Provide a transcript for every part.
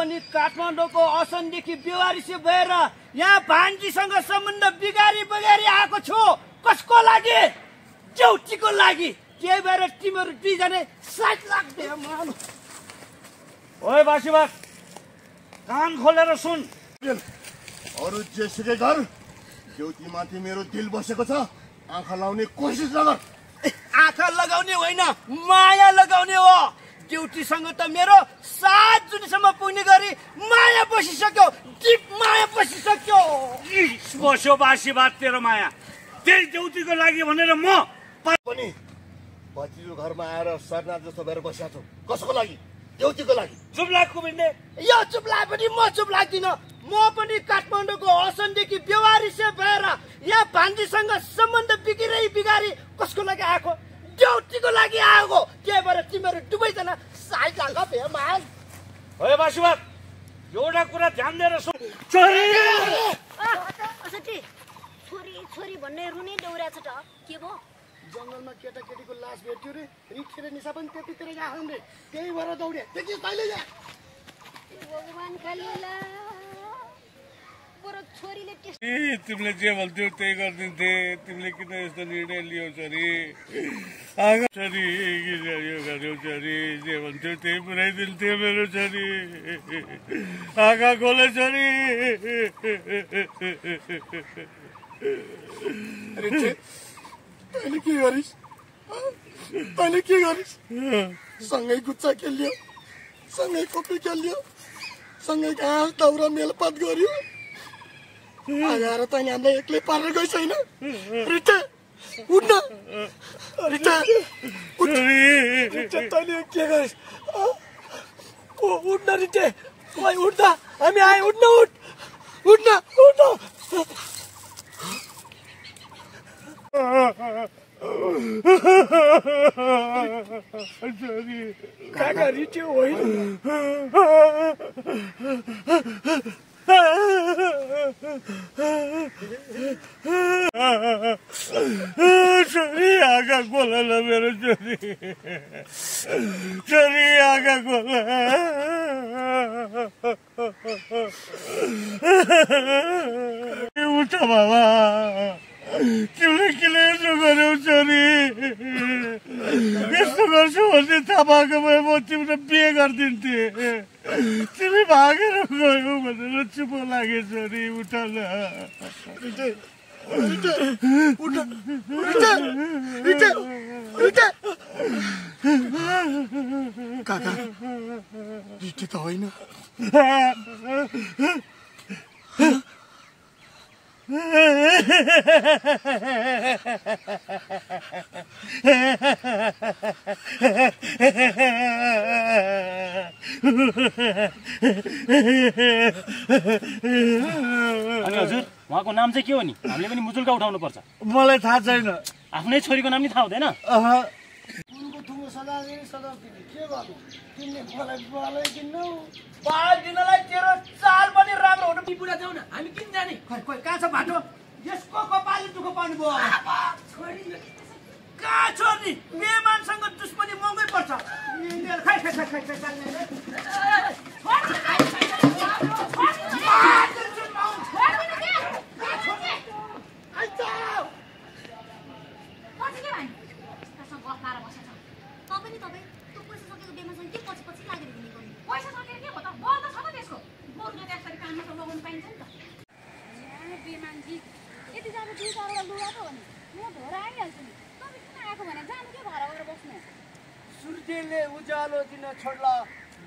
पनि काठमाडौँको असनदेखि बेवारिसे भएर यहाँ भान्जीसँग सम्बन्ध बिगारी आएको छु। कसको लागि? ड्युटीको लागि। त्यही भएर तिमीहरू दुईजना साथ लाग्दै मान। ओए बासीबाग, कान खोलेर सुन। अरू जेसुकै गर, ड्युटी माथि मेरो दिल बसेको छ। आँखा लाउने कोसिस नगर। आँखा लगाउने होइन, माया लगाउने हो। ड्युटीसँग त मेरो 7 जुनसम्म पुग्ने गरी माया बसिसक्यो। डिप माया बसिसक्यो। बस्यो बासीबाग तेरो माया। त्यही ड्युटीको लागि भनेर म पनि भतिजो घरमा आएर सरनाथ जस्तो भएर बसेको छु। कसको लागि? ड्युटीको लागि। चुप लाग कुबिन्दे। यो चुप लाए पनि म चुप लाग्दिनँ। म पनि काठमाडौँको असनदेखि बेवारिसे भएर यहाँ भान्जीसँग सम्बन्ध बिगारी कसको लागि आएको? ड्युटीको लागि आएको। त्यही भएर तिमीहरू दुवैजना साइड लाग भेमाल। ओए बासीबाग, एउटा कुरा ध्यान दिएर सुन। छोरी भन्ने रुनै दौड्याछ त के भयो? जङ्गलमा केटाकेटीको लास भेट्यो रे। रिखेर निसा पनि त्यतितिर गएको रे। त्यही भएर दौडे। देखिस् तैँले जा। भगवान खालीला बरु छोरीले तिमीले जे भन्थ्यौ त्यही गरिदिन्थे। तिमीले किन यस्तो निर्णय लियौ छोरी? आगा छोरी यो गर्यौ छोरी। जे भन्थ्यौ त्यही पुऱ्याइदिन्थे मेरो छोरी। आँखा खोले छोरी। तैँले के गरिस्? तैँले के गरिस्? सँगै गुच्चा खेल्यो, सँगै खोपी खेल्यो, सँगै घाँस दाउरा मेलपात गर्यो। आएर तैँले हामीलाई एक्लै पारेर गइस् होइन? रिटे उठ्न। रिटे उठ। रिटे तैँले के गरिस्? उठ्न रिटे। ओइ उठ त, हामी आए। उठ्न उठ। उठ्न उठ। काका रिट्यो होइन? छोरी आँखा खोला न मेरो छोरी। छोरी आँखा खोला। उठ बाबा, तिमीले किन यसो गर्यौ छोरी? यस्तो गर्छु भन्ने थाहा पाएको भए म तिमीले बिहे गरिदिन्थे। तिमी भागेर गयौ भनेर चुप लागे छोरी। उठ न। काका रिटे त होइन? अनि हजुर उहाँको नाम चाहिँ के हो नि? हामीले पनि मुजुल्का उठाउनु पर्छ। मलाई थाहा छैन। आफ्नै छोरीको नाम नि थाहा हुँदैन? उनको थुङ्गो सदा के गर्नु? तिमीले मलाई बलै दिन्नौ। बाल दिनलाई तेरो चाल पनि राम्रो हुनु। पुरा जाऊ न, हामी किन जाने? खै कहाँ छ बाटो? यसको कपालले दुःख पाउनु भयो। कहाँ छोड्ने? बेमानसँग दुश्मनी महँगै पर्छ। खै खै खै खै खै सूर्यले उज्यालो दिन छोड्ला,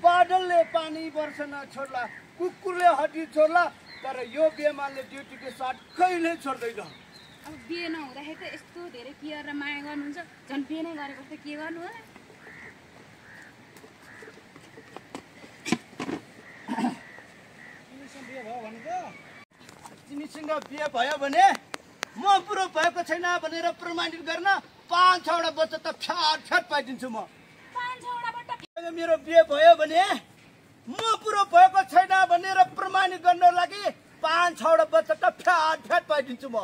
बादलले पानी बर्सन छोड्ला, कुकुरले हड्डी छोड्ला, तर यो बेमानले ड्युटीको साथ कहिले छोड्दैन। अब बिहे नहुँदाखेरि त यस्तो धेरै केयर र माया गर्नुहुन्छ, झन् बिहे नै गरेको त के गर्नु होला? तिमीसँग बिहे भयो भने म बुढो भएको छैन भनेर प्रमाणित गर्न 5-6वटा बच्चा त फ्याट पाइदिन्छु म। 5-6वटा बच्चा मेरो बिहे भयो भने म बुढो भएको छैन भनेर प्रमाणित गर्न लागि 5-6वटा बच्चा त फ्याट पाइदिन्छु म।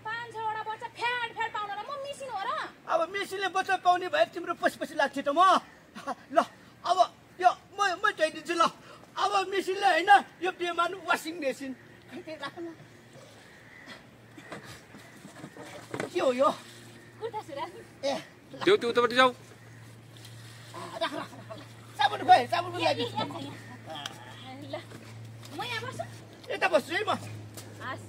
5-6वटा बच्चा फ्याट पाउन र म मिसिन हो र? अब मिसिनले बच्चा पाउने भए तिम्रो पछि लाग्छ त म। ल अब यो म दिइदिन्छु। ल अब मेसिनले होइन यो बेमान वासिङ मेसिन राख्नु के हो यो कुर्ता सुरुवाल ए त्यो उतापट्टि जाऊ राख साबुन खोइ साबुन पनि लागि ल म यहाँ बस्छु यता बस्छु है म हस्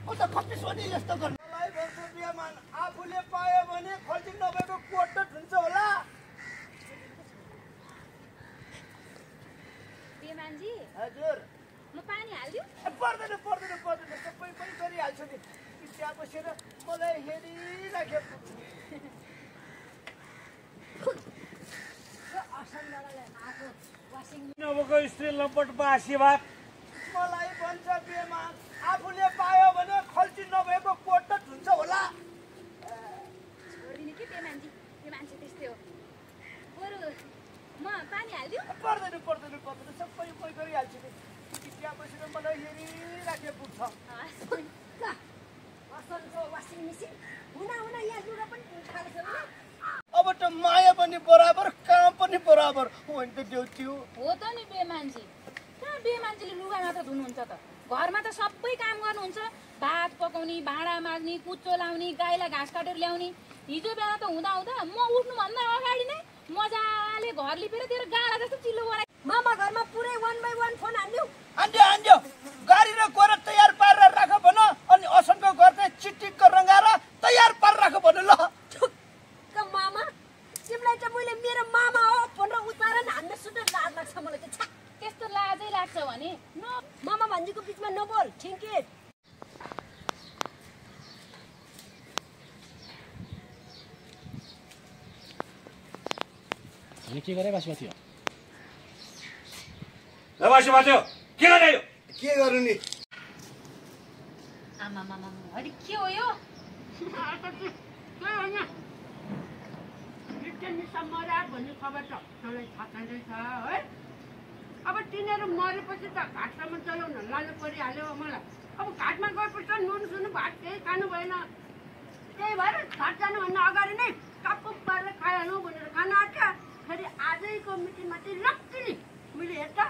ओ त खप्पिस हो नि यस्तो गर्नु मलाई भन्छ बेमान आफूले पायो भने खल्ती नभएको कोट त हुन्छ होला बेमानजी हजुर म पानी हाल्दिउ पर्दैन सबै पनि गरिहाल्छु नि त्यहाँ बसेर मलाई हेरिराखेको नभएको स्त्री लम्पट बासी भात मलाई भन्छ बेमान आफूले पायो भने खल्ती नभएको कोट त हुन्छ होला छोडिदिने कि बेमानजी त्यो मान्छे त्यस्तै हो बरु म पानी हाल्दिउ पर्दैन सबै पनि गरिहाल्छु नि त्यहाँ बसेर मलाई हेरिराखे पुग्छ वासिङ मेसिन हुन यहाँ लुगा पनि खाएको छ अब त माया पनि बराबर काम पनि बराबर हो नि त ड्युटी हो त नि बेमानजी कहाँ बेमान्छेले लुगा मात्र धुनुहुन्छ त घरमा त सबै काम गर्नुहुन्छ भात पकाउने भाँडा माझ्ने कुच्चो लाउने गाईलाई घाँस काटेर ल्याउने हिजो बेला त हुँदा म उठ्नुभन्दा अगाडि नै मजाले घर लिपेर तेरो गाडा जस्तो चिल्लो बनाइ मामा घरमा पुरै 1 by 1 फोन हान्दिउ हान्दियो गाडी र गोरा तयार पारेर राख भन अनि असनको घर चाहिँ चिटिक्क रङ्गाएर तयार पारेर राख भन ल मामा तिमीलाई त मैले मेरो मामा हो भनेर उच्चारण हान्न सुन्दा लाज लाग्छ मलाई त त्यस्तो लाजै लाग्छ भने मामा भन्जीको बिचमा नबोल ठिकै अनि के गरे बासी थियो बासी भात के गर्ने यो के गर्नु नि आमा अनि के हो यो भन्ने खबर त तँलाई थाहा छैनछ है अब तिनीहरू मरेपछि त घाटसम्म चलाउन लानु परिहाल्यो मलाई अब घाटमा गएपछि त नुन सुन भात केही खानु भएन त्यही भएर घाट जानुभन्दा अगाडि नै कप्पु पारेर खाइहालौँ भनेर खाना आँट्या फेरि आजैको मिटिङमा चाहिँ लक्की मैले हेर्दा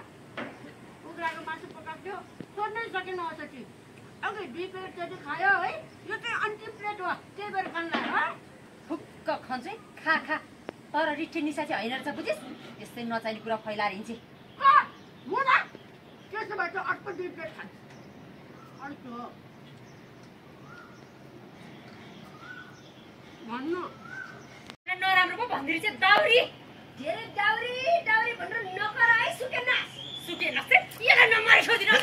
कुखुराको मासु पकाएको थियो सोध्नै सकेन असटी अघि 2 प्लेट जति खायो है यो चाहिँ अन्तिम प्लेट हो त्यही भएर खानु है फुक्क खान्छ खा तर रिठे निसा चाहिँ होइन रहेछ बुझिस् यस्तै नचाहिने कुरा फैलाएर हिँड्छ त्यसो भए चाहिँ अर्को 2 प्लेट खान्छ अर्को भन्नु नराम्रो पो भन्दिरी चाहिँ दाउरी धेरै डाउरी भनेर नकर है सुकेन यसलाई नमारी छोडिदिनु